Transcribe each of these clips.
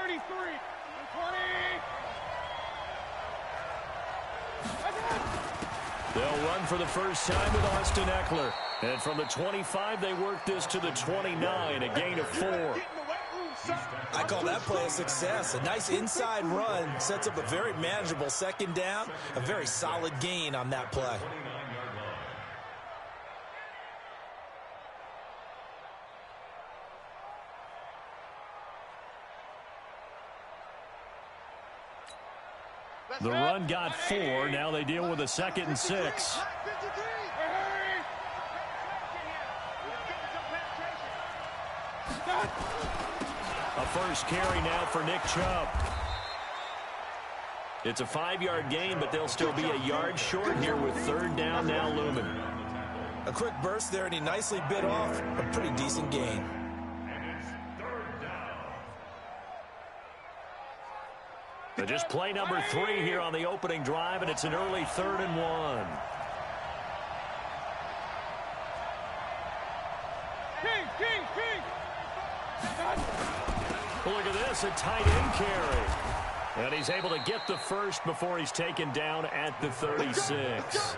33, 20. They'll run for the first time with Austin Eckler. And from the 25, they work this to the 29, a gain of 4. I call that play a success. A nice inside run sets up a very manageable second down. A very solid gain on that play. The run got 4. Now they deal with a 2nd and 6. A first carry now for Nick Chubb. It's a 5-yard gain, but they'll still be a yard short here with 3rd down now looming. A quick burst there, and he nicely bit off a pretty decent gain. So just play number 3 here on the opening drive, and it's an early 3rd and 1. Look at this, a tight end carry. And he's able to get the first before he's taken down at the 36.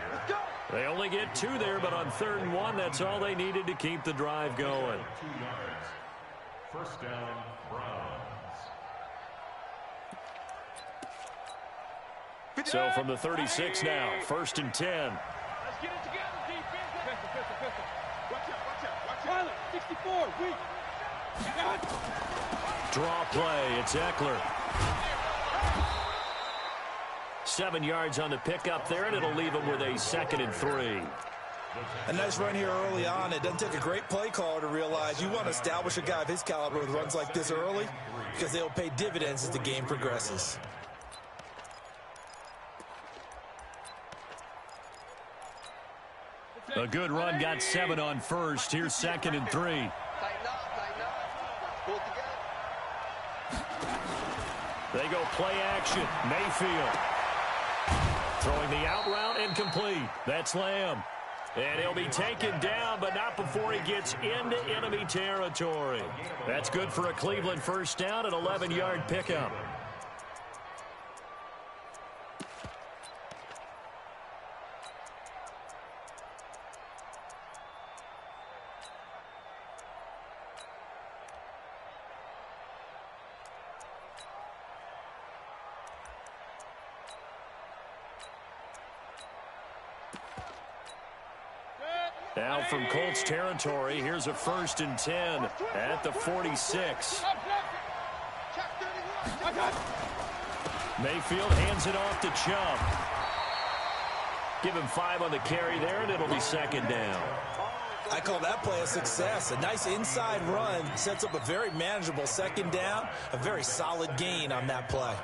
They only get 2 there, but on 3rd and 1, that's all they needed to keep the drive going. 2 yards. First down, Browns. So from the 36 now, 1st and 10. Let's get it together, defense. Pistol. Watch out. 64, weak. Draw play, it's Eckler. 7 yards on the pickup there, and it'll leave him with a 2nd and 3. A nice run here early on. It doesn't take a great play caller to realize you want to establish a guy of his caliber with runs like this early because they'll pay dividends as the game progresses. A good run, got 7 on first. Here's 2nd and 3. Tighten up. Pull it together. They go play action. Mayfield. Throwing the out route incomplete. That's Lamb. And he'll be taken down, but not before he gets into enemy territory. That's good for a Cleveland first down, an 11-yard pickup. Now from Colts territory, here's a 1st and 10 at the 46. Mayfield hands it off to Chubb. Give him 5 on the carry there, and it'll be 2nd down. I call that play a success. A nice inside run sets up a very manageable 2nd down. A very solid gain on that play.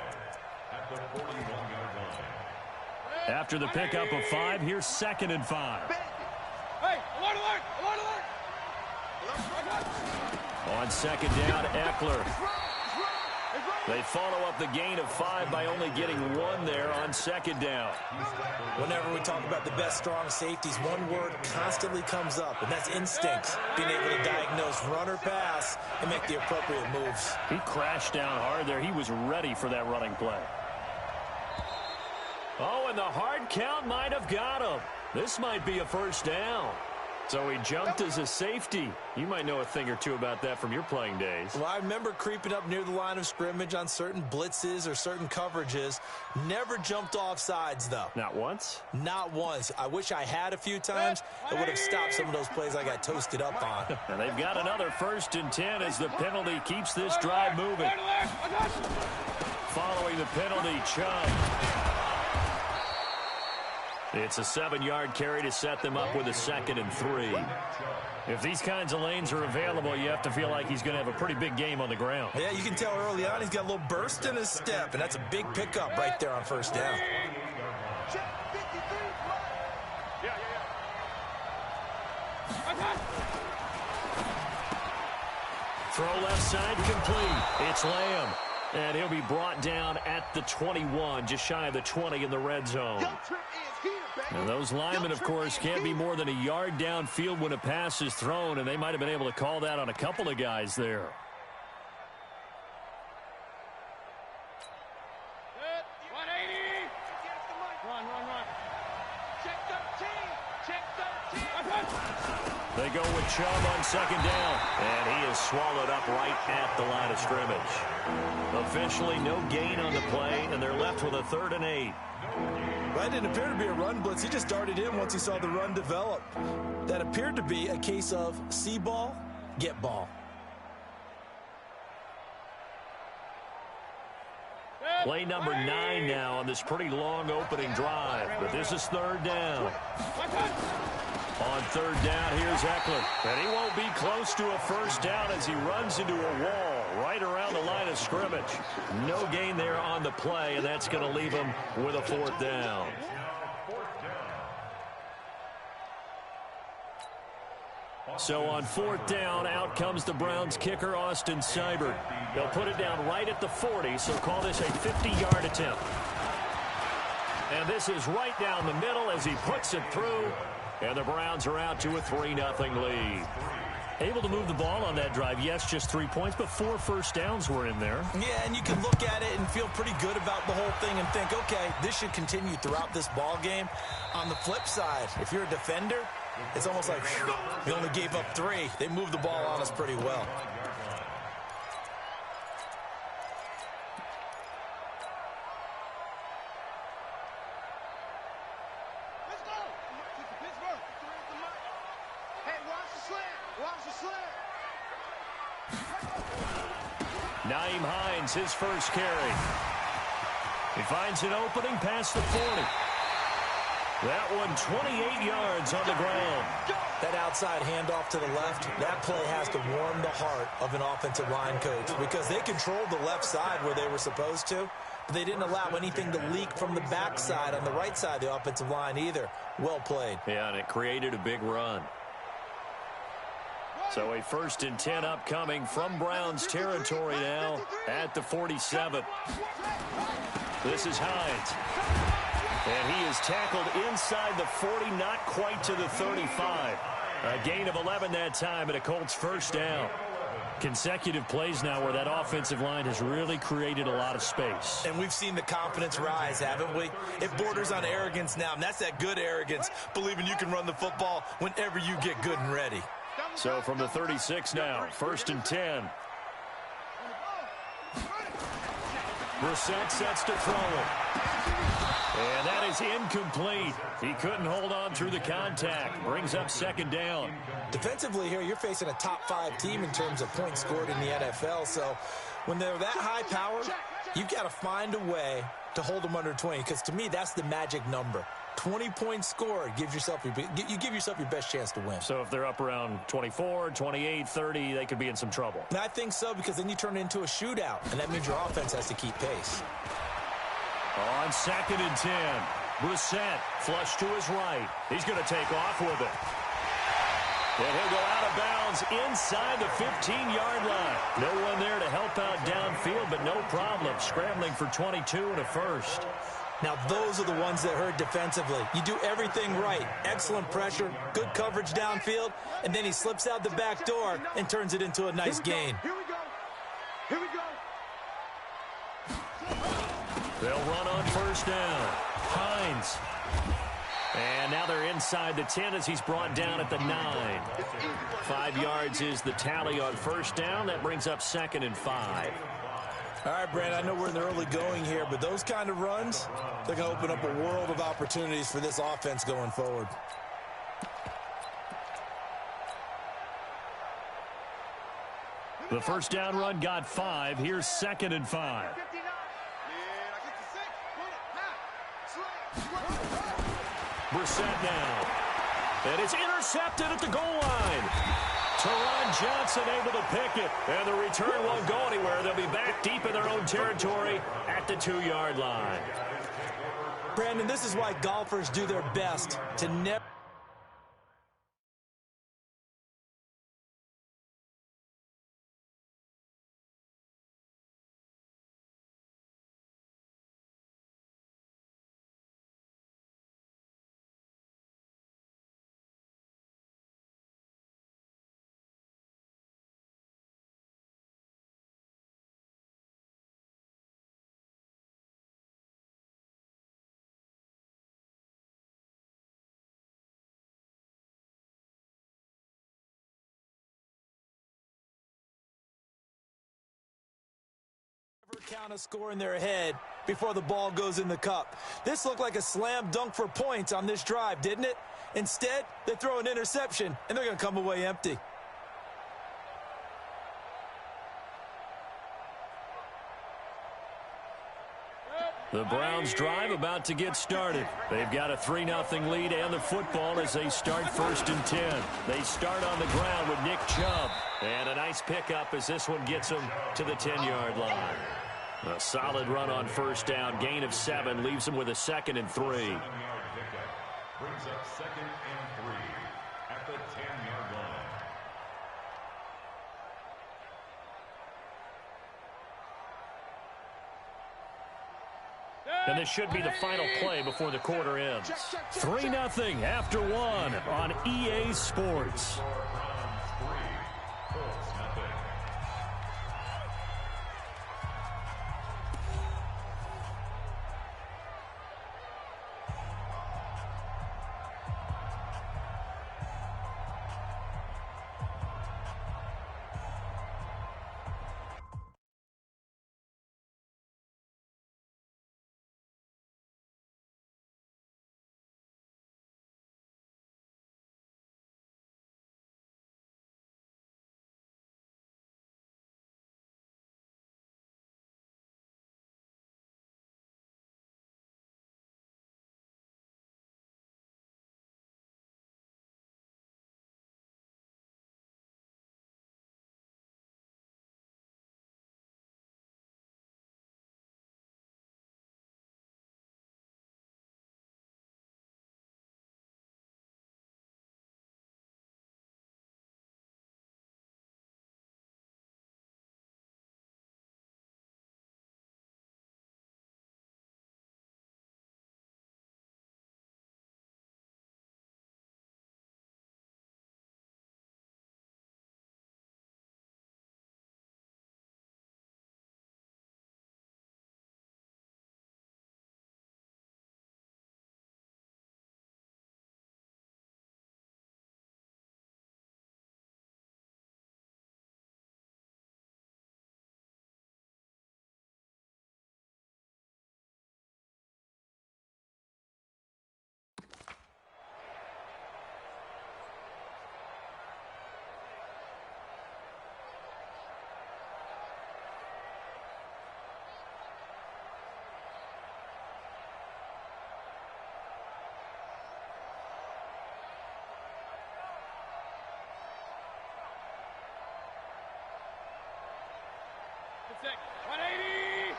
After the pickup of 5, here's 2nd and 5. Hey, alert! On 2nd down, Eckler. They follow up the gain of 5 by only getting 1 there on 2nd down. Whenever we talk about the best strong safeties, one word constantly comes up, and that's instincts. Being able to diagnose run or pass and make the appropriate moves. He crashed down hard there. He was ready for that running play. Oh, and the hard count might have got him. This might be a first down. So he jumped as a safety. You might know a thing or two about that from your playing days. Well, I remember creeping up near the line of scrimmage on certain blitzes or certain coverages. Never jumped off sides, though. Not once? Not once. I wish I had a few times. It would have stopped some of those plays I got toasted up on. And they've got another 1st and 10 as the penalty keeps this drive moving. Following the penalty, Chubb. It's a 7-yard carry to set them up with a 2nd and 3. If these kinds of lanes are available, you have to feel like he's going to have a pretty big game on the ground. Yeah, you can tell early on he's got a little burst in his step, and that's a big pickup right there on 1st down. Throw left side complete. It's Lamb. And he'll be brought down at the 21, just shy of the 20 in the red zone. And those linemen, of course, can't be more than a yard downfield when a pass is thrown, and they might have been able to call that on a couple of guys there. Chubb on second down. And he is swallowed up right at the line of scrimmage. Officially no gain on the play, and they're left with a 3rd and 8. That didn't appear to be a run blitz. He just darted in once he saw the run develop. That appeared to be a case of see ball, get ball. Play number 9 now on this pretty long opening drive. But this is 3rd down. On 3rd down, here's Eckler. And he won't be close to a first down as he runs into a wall right around the line of scrimmage. No gain there on the play, and that's going to leave him with a 4th down. So on 4th down, out comes the Browns kicker, Austin Seibert. They'll put it down right at the 40, so call this a 50-yard attempt. And this is right down the middle as he puts it through. And the Browns are out to a 3-0 lead. Able to move the ball on that drive. Yes, just 3 points, but 4 first downs were in there. Yeah, and you can look at it and feel pretty good about the whole thing and think, okay, this should continue throughout this ball game. On the flip side, if you're a defender, it's almost like we only gave up 3. They moved the ball on us pretty well. Nyheim Hines, his first carry. He finds an opening past the 40. That one 28 yards on the ground. That outside handoff to the left, that play has to warm the heart of an offensive line coach because they controlled the left side where they were supposed to, but they didn't allow anything to leak from the backside on the right side of the offensive line either. Well played. Yeah, and it created a big run. So a 1st and 10 upcoming from Browns territory now at the 47. This is Hines. And he is tackled inside the 40, not quite to the 35. A gain of 11 that time, and a Colts first down. Consecutive plays now where that offensive line has really created a lot of space. And we've seen the confidence rise, haven't we? It borders on arrogance now, and that's that good arrogance, believing you can run the football whenever you get good and ready. So from the 36 now, 1st and 10. Brissett sets to throw it. And that is incomplete. He couldn't hold on through the contact. Brings up 2nd down. Defensively here, you're facing a top 5 team in terms of points scored in the NFL. So when they're that high powered, you've got to find a way to hold them under 20. Because to me, that's the magic number. 20 points scored gives yourself you give yourself your best chance to win. So if they're up around 24, 28, 30, they could be in some trouble. And I think so, because then you turn it into a shootout, and that means your offense has to keep pace. On 2nd and 10, Brissett flush to his right. He's going to take off with it. And he'll go out of bounds inside the 15-yard line. No one there to help out downfield, but no problem. Scrambling for 22 and a first. Now, those are the ones that hurt defensively. You do everything right. Excellent pressure, good coverage downfield, and then he slips out the back door and turns it into a nice gain. Here we go. Here we go. They'll run on 1st down. Hines. And now they're inside the 10 as he's brought down at the 9. 5 yards is the tally on 1st down. That brings up 2nd and 5. All right, Brandon, I know we're in the early going here, but those kind of runs, they're going to open up a world of opportunities for this offense going forward. The 1st down run got 5. Here's 2nd and 5. Brissett now. And it's intercepted at the goal line. Teron Johnson able to pick it. And the return won't go anywhere. They'll be back deep in their own territory at the 2-yard line. Brandon, this is why golfers do their best to never count a score in their head before the ball goes in the cup. This looked like a slam dunk for points on this drive, didn't it? Instead, they throw an interception, and they're going to come away empty. The Browns drive about to get started. They've got a 3-0 lead and the football as they start 1st and 10. They start on the ground with Nick Chubb. And a nice pickup as this one gets them to the 10-yard line. A solid run on 1st down. Gain of 7 leaves them with a 2nd and 3. Brings up 2nd and 3 at the 10-yard line. And this should be the final play before the quarter ends. 3-0 after 1 on EA Sports. Browns 3, Colts nothing. Check. 180.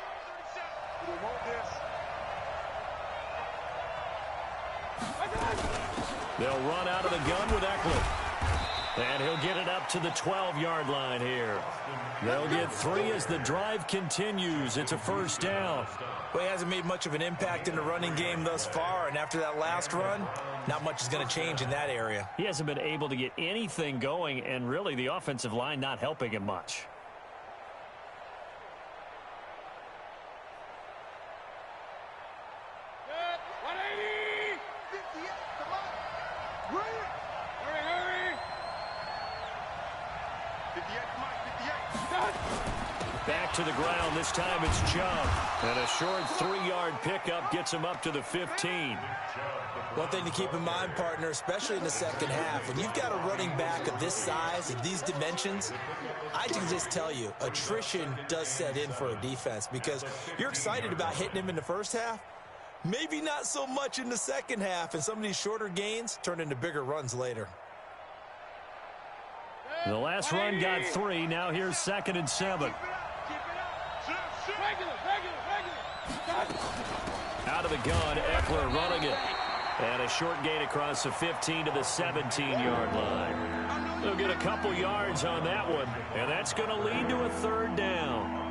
We want this. They'll run out of the gun with Eckler. And he'll get it up to the 12-yard line here. They'll get 3 as the drive continues. It's a 1st down. Well, he hasn't made much of an impact in the running game thus far, and after that last run, not much is going to change in that area. He hasn't been able to get anything going, and really the offensive line not helping him much. Back to the ground. This time it's Chubb. And a short 3-yard pickup gets him up to the 15. One thing to keep in mind, partner, especially in the second half, when you've got a running back of this size and these dimensions, I can just tell you, attrition does set in for a defense because you're excited about hitting him in the first half, maybe not so much in the second half, and some of these shorter gains turn into bigger runs later. The last run got 3. Now here's 2nd and 7. Out of the gun, Eckler running it. And a short gain across the 15 to the 17-yard line. They'll get a couple yards on that one, and that's going to lead to a 3rd down.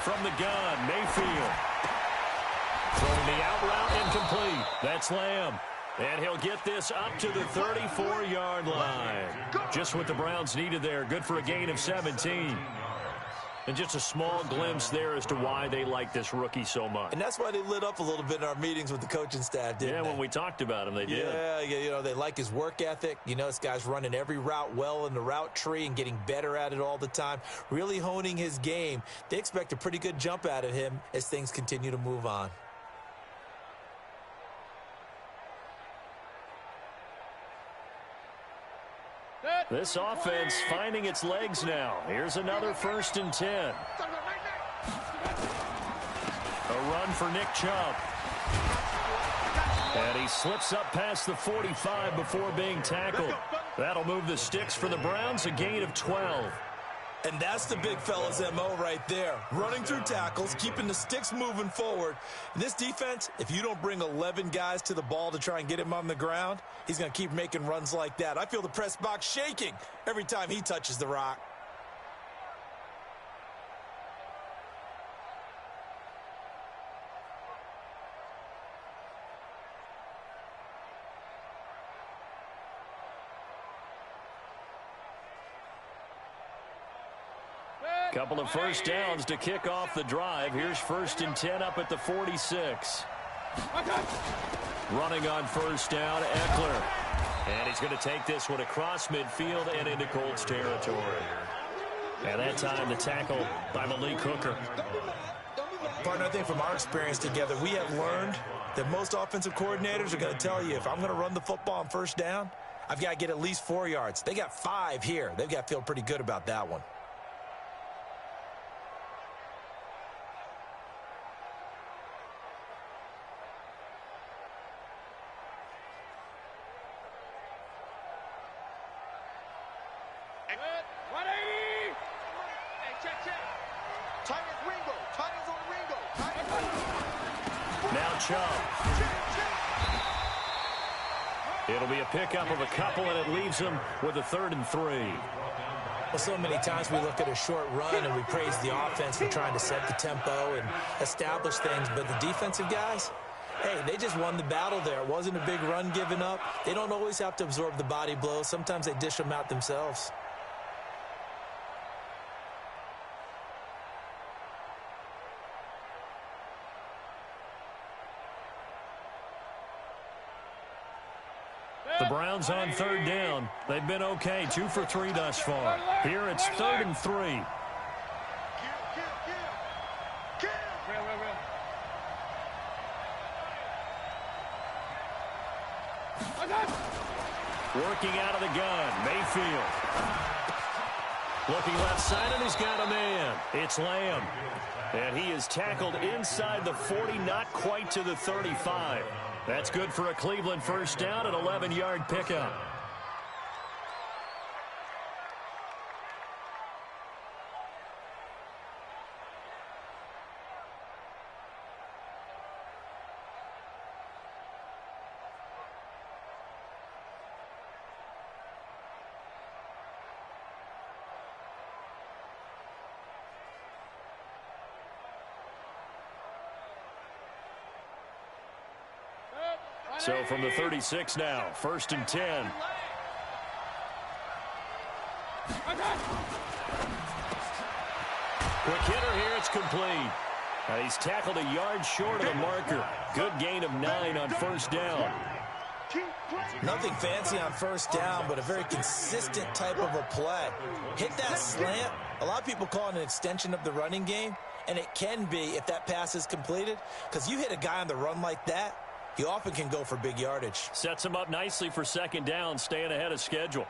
From the gun, Mayfield. Throwing Throwing the out route incomplete. That's Lamb. And he'll get this up to the 34-yard line. Just what the Browns needed there. Good for a gain of 17. And just a small glimpse there as to why they like this rookie so much. And that's why they lit up a little bit in our meetings with the coaching staff, didn't they? Yeah, when we talked about him, they did. Yeah, you know, they like his work ethic. You know, this guy's running every route well in the route tree and getting better at it all the time, really honing his game. They expect a pretty good jump out of him as things continue to move on. This offense finding its legs now. Here's another 1st and 10. A run for Nick Chubb. And he slips up past the 45 before being tackled. That'll move the sticks for the Browns, a gain of 12. And that's the big fella's MO right there. Running through tackles, keeping the sticks moving forward. In this defense, if you don't bring 11 guys to the ball to try and get him on the ground, he's going to keep making runs like that. I feel the press box shaking every time he touches the rock. Couple of first downs to kick off the drive. Here's 1st and 10 up at the 46. Running on first down, Eckler. And he's going to take this one across midfield and into Colts territory. And that time the tackle by Malik Hooker. Partner, I think from our experience together, we have learned that most offensive coordinators are going to tell you, if I'm going to run the football on first down, I've got to get at least 4 yards. They got 5 here. They've got to feel pretty good about that one. It'll be a pickup of a couple, and it leaves them with a 3rd and 3. Well, so many times we look at a short run and we praise the offense for trying to set the tempo and establish things, but the defensive guys, hey, they just won the battle there. It wasn't a big run given up. They don't always have to absorb the body blows. Sometimes they dish them out themselves. The Browns on 3rd down. They've been okay, 2 for 3 thus far. Here it's 3rd and 3. Working out of the gun, Mayfield. Looking left side, and he's got a man. It's Lamb. And he is tackled inside the 40, not quite to the 35. That's good for a Cleveland first down, an 11-yard pickup. So from the 36 now, 1st and 10. Quick hitter here, it's complete. He's tackled a yard short of the marker. Good gain of 9 on first down. Nothing fancy on first down, but a very consistent type of a play. Hit that slant. A lot of people call it an extension of the running game, and it can be if that pass is completed, because you hit a guy on the run like that, he often can go for big yardage. Sets him up nicely for 2nd down, staying ahead of schedule.